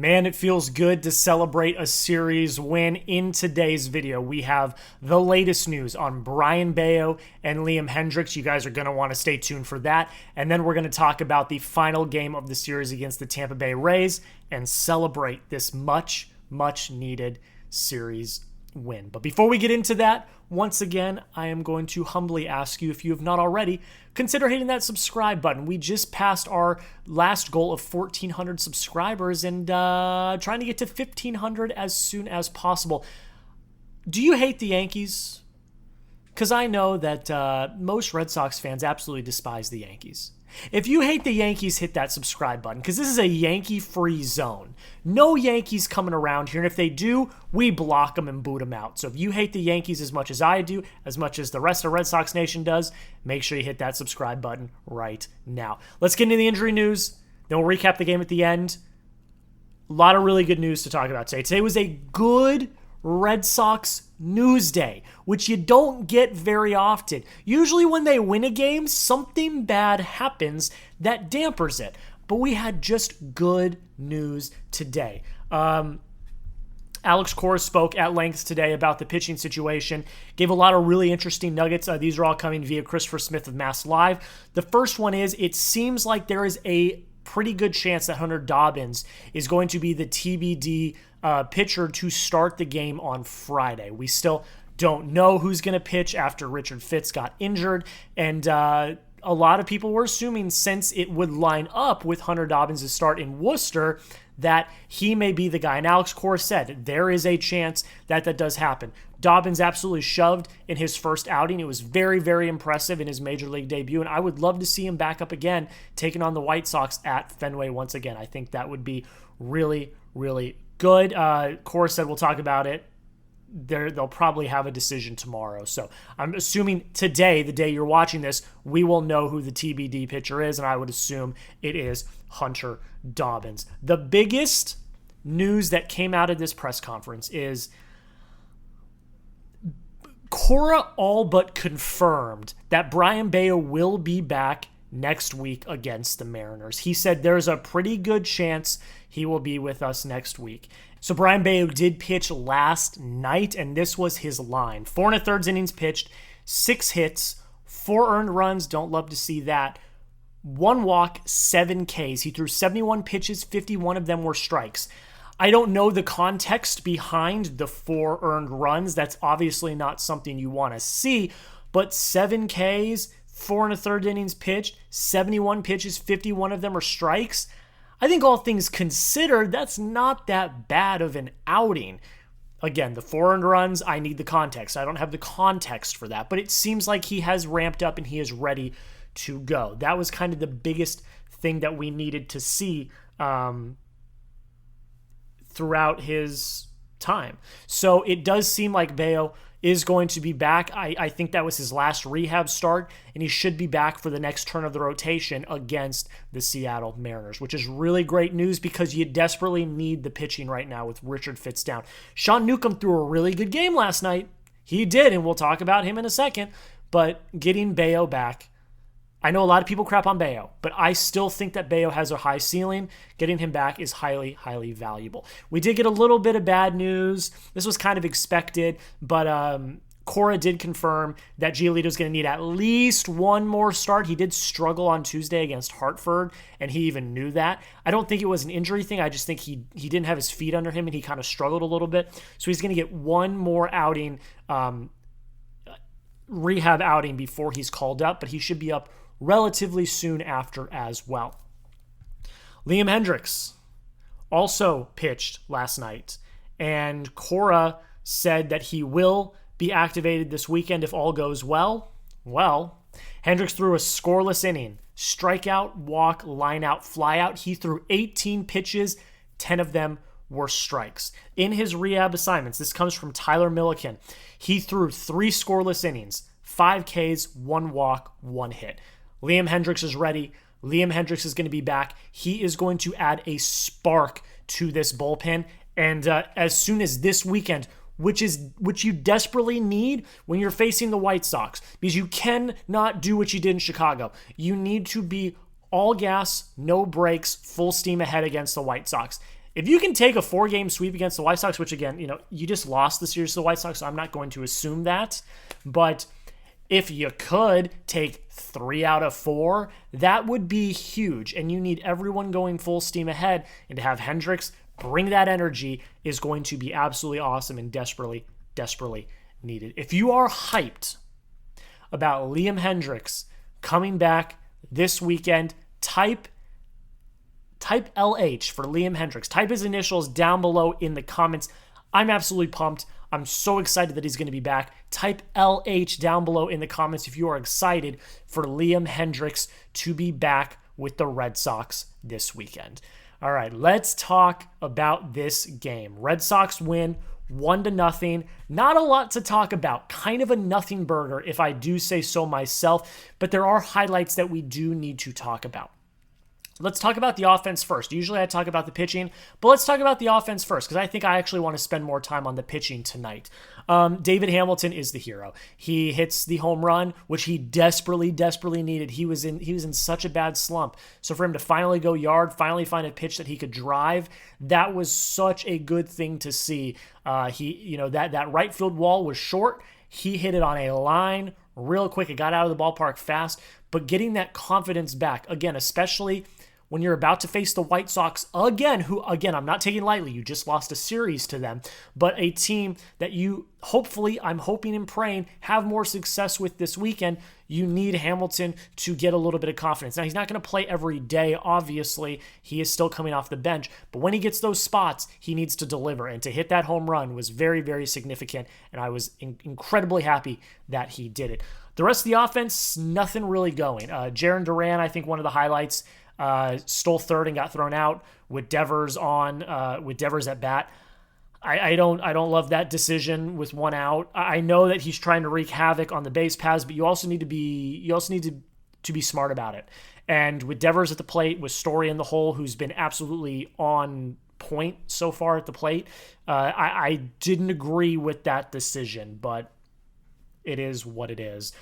Man, it feels good to celebrate a series win. In today's video, we have the latest news on Brayan Bello and Liam Hendriks. You guys are going to want to stay tuned for that. And then we're going to talk about the final game of the series against the Tampa Bay Rays and celebrate this much needed series win. But before we get into that, once again, I am going to humbly ask you, if you have not already, consider hitting that subscribe button. We just passed our last goal of 1,400 subscribers and trying to get to 1,500 as soon as possible. Do you hate the Yankees? Because I know that most Red Sox fans absolutely despise the Yankees. If you hate the Yankees, hit that subscribe button, because this is a Yankee-free zone. No Yankees coming around here, and if they do, we block them and boot them out. So if you hate the Yankees as much as I do, as much as the rest of Red Sox Nation does, make sure you hit that subscribe button right now. Let's get into the injury news, then we'll recap the game at the end. A lot of really good news to talk about today. Today was a good Red Sox news day, which you don't get very often. Usually when they win a game, something bad happens that dampers it. But we had just good news today. Alex Cora spoke at length today about the pitching situation, gave a lot of really interesting nuggets. These are all coming via Christopher Smith of Mass Live. The first one is, it seems like there is a pretty good chance that Hunter Dobbins is going to be the TBD pitcher to start the game on Friday. We still don't know who's going to pitch after Richard Fitz got injured, and a lot of people were assuming, since it would line up with Hunter Dobbins' start in Worcester, that he may be the guy. And Alex Cora said there is a chance that that does happen. Dobbins absolutely shoved in his first outing. It was very impressive in his major league debut, and I would love to see him back up again, taking on the White Sox at Fenway once again. I think that would be really good. Cora said we'll talk about it. They'll probably have a decision tomorrow. So I'm assuming today, the day you're watching this, we will know who the TBD pitcher is, and I would assume it is Hunter Dobbins. The biggest news that came out of this press conference is Cora all but confirmed that Brayan Bello will be back next week against the Mariners. He said there's a pretty good chance he will be with us next week. So Brayan Bello did pitch last night, and this was his line. 4 1/3 innings pitched, 6 hits, 4 earned runs, don't love to see that, 1 walk, 7 Ks. He threw 71 pitches, 51 of them were strikes. I don't know the context behind the 4 earned runs. That's obviously not something you want to see, but 7 Ks, 4 1/3 innings pitched, 71 pitches, 51 of them are strikes. I think all things considered, that's not that bad of an outing. Again, the 4 earned runs, I need the context. I don't have the context for that, but it seems like he has ramped up and he is ready to go. That was kind of the biggest thing that we needed to see throughout his time. So it does seem like Bello is going to be back. I think that was his last rehab start, and he should be back for the next turn of the rotation against the Seattle Mariners, which is really great news because you desperately need the pitching right now with Richard Fitz down. Sean Newcomb threw a really good game last night. He did, and we'll talk about him in a second, but getting Bello back, I know a lot of people crap on Bello, but I still think that Bello has a high ceiling. Getting him back is highly valuable. We did get a little bit of bad news. This was kind of expected, but Cora did confirm that Giolito is going to need at least one more start. He did struggle on Tuesday against Hartford, and he even knew that. I don't think it was an injury thing. I just think he didn't have his feet under him, and he kind of struggled a little bit. So he's going to get one more outing, rehab outing, before he's called up, but he should be up relatively soon after as well. Liam Hendriks also pitched last night, and Cora said that he will be activated this weekend if all goes well. Well, Hendriks threw a scoreless inning, strikeout, walk, line out, fly out. He threw 18 pitches, 10 of them were strikes. In his rehab assignments, this comes from Tyler Milliken, he threw 3 scoreless innings, 5 Ks, 1 walk, 1 hit. Liam Hendriks is ready. Liam Hendriks is going to be back. He is going to add a spark to this bullpen. And as soon as this weekend, which you desperately need when you're facing the White Sox, because you cannot do what you did in Chicago. You need to be all gas, no brakes, full steam ahead against the White Sox. If you can take a 4-game sweep against the White Sox, which again, you just lost the series to the White Sox, so I'm not going to assume that. But if you could take 3 out of 4, that would be huge. And you need everyone going full steam ahead. And to have Hendriks bring that energy is going to be absolutely awesome and desperately, desperately needed. If you are hyped about Liam Hendriks coming back this weekend, type LH for Liam Hendriks. Type his initials down below in the comments. I'm absolutely pumped. I'm so excited that he's going to be back. Type LH down below in the comments if you are excited for Liam Hendriks to be back with the Red Sox this weekend. All right, let's talk about this game. Red Sox win 1-0. Not a lot to talk about. Kind of a nothing burger, if I do say so myself, but there are highlights that we do need to talk about. Let's talk about the offense first. Usually I talk about the pitching, but let's talk about the offense first because I think I actually want to spend more time on the pitching tonight. David Hamilton is the hero. He hits the home run, which he desperately, desperately needed. He was in such a bad slump. So for him to finally go yard, finally find a pitch that he could drive, that was such a good thing to see. That right field wall was short. He hit it on a line real quick. It got out of the ballpark fast, but getting that confidence back, again, especially when you're about to face the White Sox again, who, again, I'm not taking lightly. You just lost a series to them, but a team that you hopefully, I'm hoping and praying, have more success with this weekend. You need Hamilton to get a little bit of confidence. Now, he's not going to play every day, obviously. He is still coming off the bench, but when he gets those spots, he needs to deliver, and to hit that home run was very, very significant, and I was incredibly happy that he did it. The rest of the offense, nothing really going. Jarren Duran, I think one of the highlights, stole third and got thrown out with Devers at bat. I don't love that decision with one out. I know that he's trying to wreak havoc on the base paths, but you also need to be smart about it. And with Devers at the plate, with Story in the hole, who's been absolutely on point so far at the plate, I didn't agree with that decision, but it is what it is.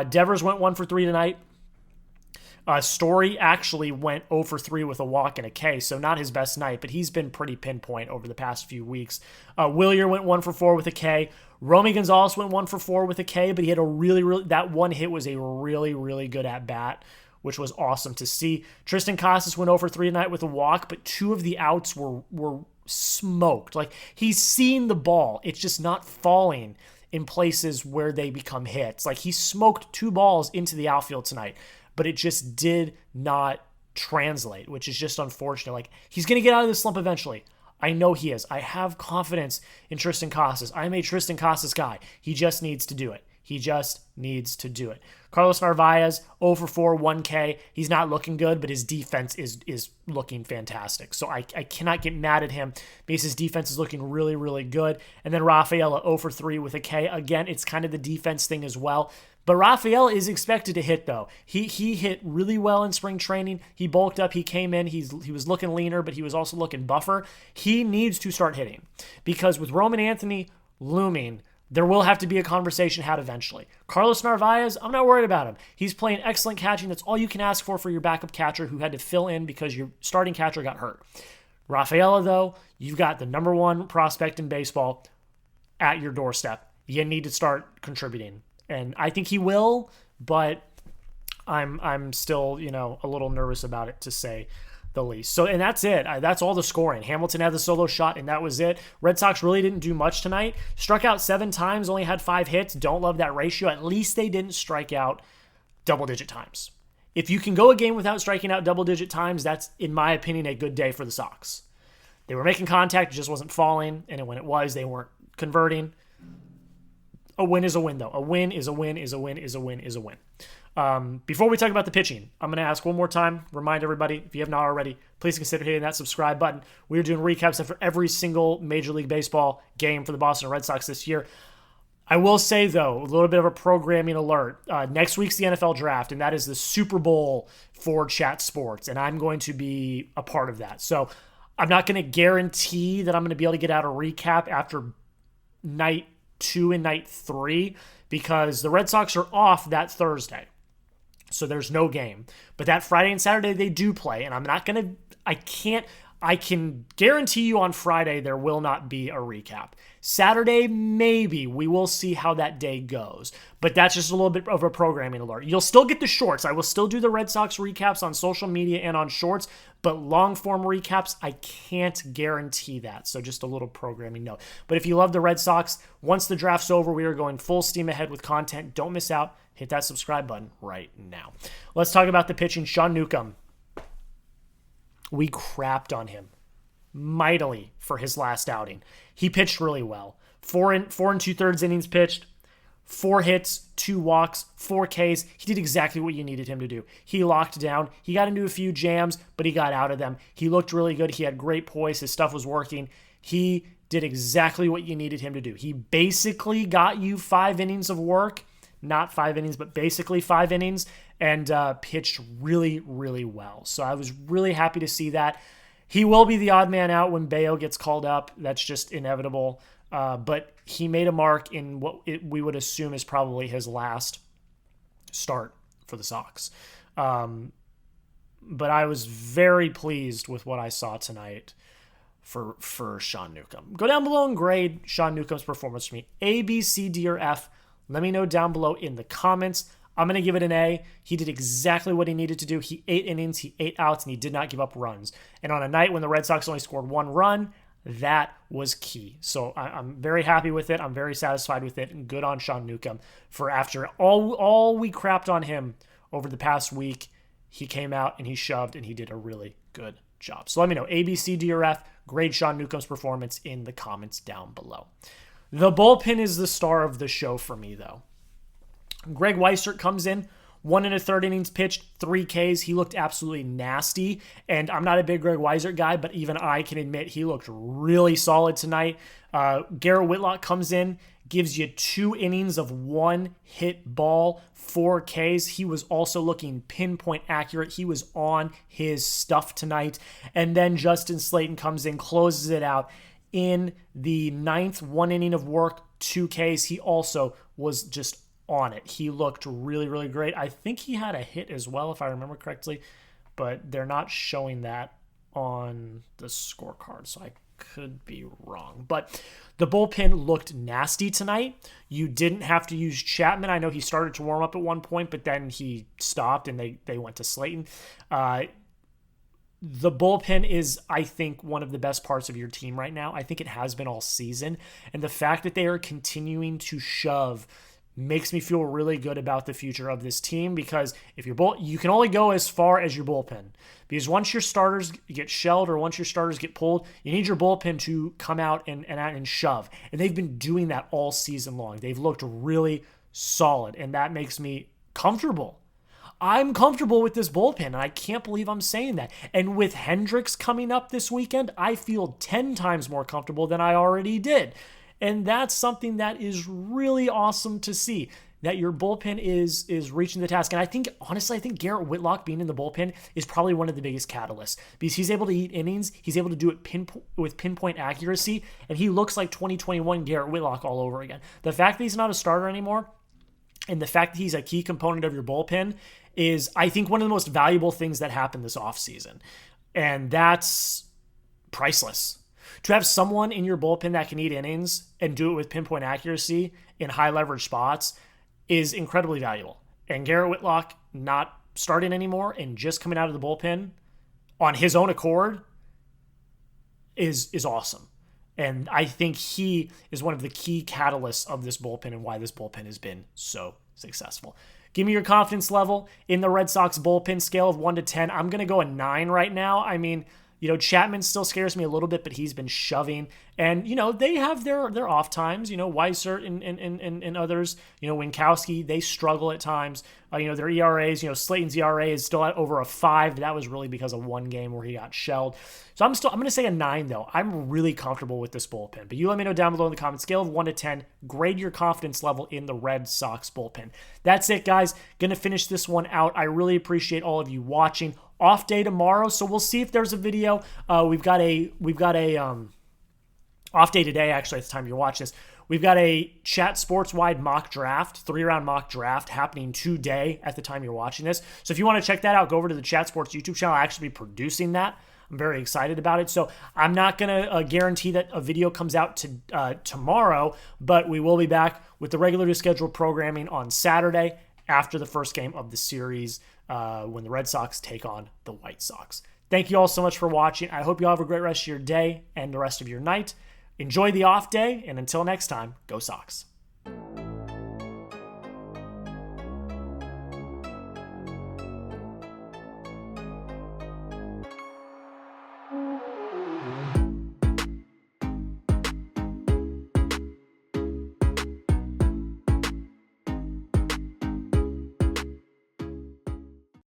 Devers went 1 for 3 tonight. Story actually went 0 for 3 with a walk and a K, so not his best night, but he's been pretty pinpoint over the past few weeks. Wilyer went 1 for 4 with a K. Romy Gonzalez went 1 for 4 with a K, but he had that one hit was a really, really good at-bat, which was awesome to see. Triston Casas went 0 for 3 tonight with a walk, but 2 of the outs were smoked. Like, he's seeing the ball. It's just not falling in places where they become hits. Like, he smoked 2 balls into the outfield tonight, but it just did not translate, which is just unfortunate. Like, he's going to get out of this slump eventually. I know he is. I have confidence in Triston Casas. I'm a Triston Casas guy. He just needs to do it. Carlos Narvaez, 0 for 4, 1K. He's not looking good, but his defense is looking fantastic. So I cannot get mad at him because his defense is looking really, really good. And then Rafael, 0 for 3 with a K. Again, it's kind of the defense thing as well. But Rafael is expected to hit, though. He hit really well in spring training. He bulked up. He came in. He was looking leaner, but he was also looking buffer. He needs to start hitting because with Roman Anthony looming, there will have to be a conversation had eventually. Carlos Narvaez, I'm not worried about him. He's playing excellent catching. That's all you can ask for your backup catcher who had to fill in because your starting catcher got hurt. Rafaela, though, you've got the number 1 prospect in baseball at your doorstep. You need to start contributing. And I think he will, but I'm still, a little nervous about it, to say the least. So, and that's it. That's all the scoring. Hamilton had the solo shot, and that was it. Red Sox really didn't do much tonight. Struck out 7 times, only had 5 hits. Don't love that ratio. At least they didn't strike out double-digit times. If you can go a game without striking out double-digit times, that's, in my opinion, a good day for the Sox. They were making contact, it just wasn't falling, and when it was, they weren't converting. A win is a win, though. A win is a win is a win is a win is a win. Before we talk about the pitching, I'm going to ask one more time, remind everybody, if you have not already, please consider hitting that subscribe button. We are doing recaps for every single Major League Baseball game for the Boston Red Sox this year. I will say, though, a little bit of a programming alert. Next week's the NFL Draft, and that is the Super Bowl for Chat Sports, and I'm going to be a part of that. So I'm not going to guarantee that I'm going to be able to get out a recap after night 2 and night 3 because the Red Sox are off that Thursday. So there's no game. But that Friday and Saturday they do play, and I I can guarantee you on Friday there will not be a recap. Saturday, maybe. We will see how that day goes. But that's just a little bit of a programming alert. You'll still get the shorts. I will still do the Red Sox recaps on social media and on shorts, but long-form recaps, I can't guarantee that. So just a little programming note. But if you love the Red Sox, once the draft's over, we are going full steam ahead with content. Don't miss out. Hit that subscribe button right now. Let's talk about the pitching. Sean Newcomb. We crapped on him mightily for his last outing. He pitched really well. 4 and 2/3 innings pitched, 4 hits, 2 walks, 4 Ks. He did exactly what you needed him to do. He locked down. He got into a few jams, but he got out of them. He looked really good. He had great poise. His stuff was working. He did exactly what you needed him to do. He basically got you 5 innings of work. Not 5 innings, but basically 5 innings, and pitched really, really well. So I was really happy to see that. He will be the odd man out when Bello gets called up. That's just inevitable. But he made a mark in what we would assume is probably his last start for the Sox. But I was very pleased with what I saw tonight for Sean Newcomb. Go down below and grade Sean Newcomb's performance for me. A, B, C, D, or F. Let me know down below in the comments. I'm going to give it an A. He did exactly what he needed to do. He 8 innings, he 8 outs, and he did not give up runs. And on a night when the Red Sox only scored 1 run, that was key. So I'm very happy with it. I'm very satisfied with it. And good on Sean Newcomb for after all we crapped on him over the past week, he came out and he shoved and he did a really good job. So let me know, A, B, C, D, or F. Grade Sean Newcomb's performance in the comments down below. The bullpen is the star of the show for me, though. Greg Weissert comes in, 1 1/3 innings pitched, 3 Ks. He looked absolutely nasty, and I'm not a big Greg Weissert guy, but even I can admit he looked really solid tonight. Garrett Whitlock comes in, gives you 2 innings of 1 hit ball, 4 Ks. He was also looking pinpoint accurate. He was on his stuff tonight. And then Justin Slayton comes in, closes it out. In the 9th, 1 inning of work, 2 Ks. He also was just on it. He looked really, really great. I think he had a hit as well, if I remember correctly, but they're not showing that on the scorecard, so I could be wrong. But the bullpen looked nasty tonight. You didn't have to use Chapman. I know he started to warm up at one point, but then he stopped and they went to Slayton. The bullpen is, I think, one of the best parts of your team right now. I think it has been all season. And the fact that they are continuing to shove makes me feel really good about the future of this team, because if you can only go as far as your bullpen. Because once your starters get shelled or once your starters get pulled, you need your bullpen to come out and shove. And they've been doing that all season long. They've looked really solid, and that makes me comfortable. I'm comfortable with this bullpen, and I can't believe I'm saying that. And with Hendriks coming up this weekend, I feel 10 times more comfortable than I already did. And that's something that is really awesome to see, that your bullpen is reaching the task. And I think, honestly, I think Garrett Whitlock being in the bullpen is probably one of the biggest catalysts, because he's able to eat innings, he's able to do it with pinpoint accuracy, and he looks like 2021 Garrett Whitlock all over again. The fact that he's not a starter anymore, and the fact that he's a key component of your bullpen is, I think, one of the most valuable things that happened this offseason. And that's priceless. To have someone in your bullpen that can eat innings and do it with pinpoint accuracy in high leverage spots is incredibly valuable. And Garrett Whitlock not starting anymore and just coming out of the bullpen on his own accord is awesome. And I think he is one of the key catalysts of this bullpen and why this bullpen has been so successful. Give me your confidence level in the Red Sox bullpen scale of 1 to 10. I'm going to go a 9 right now. I mean, Chapman still scares me a little bit, but he's been shoving. And, they have their off times. Weissert and others, Winkowski, they struggle at times. Their ERAs, Slayton's ERA is still at over a 5. That was really because of one game where he got shelled. So I'm going to say a 9, though. I'm really comfortable with this bullpen. But you let me know down below in the comments. Scale of 1 to 10. Grade your confidence level in the Red Sox bullpen. That's it, guys. Going to finish this one out. I really appreciate all of you watching. Off day tomorrow, so we'll see if there's a video. We've got a off day today, actually, at the time you watch this. we've got a Chat Sports-wide mock draft, 3-round mock draft happening today at the time you're watching this. So if you want to check that out, go over to the Chat Sports YouTube channel. I'll actually be producing that. I'm very excited about it. So I'm not going to guarantee that a video comes out tomorrow, but we will be back with the regularly scheduled programming on Saturday after the first game of the series when the Red Sox take on the White Sox. Thank you all so much for watching. I hope you all have a great rest of your day and the rest of your night. Enjoy the off day, and until next time, go Sox.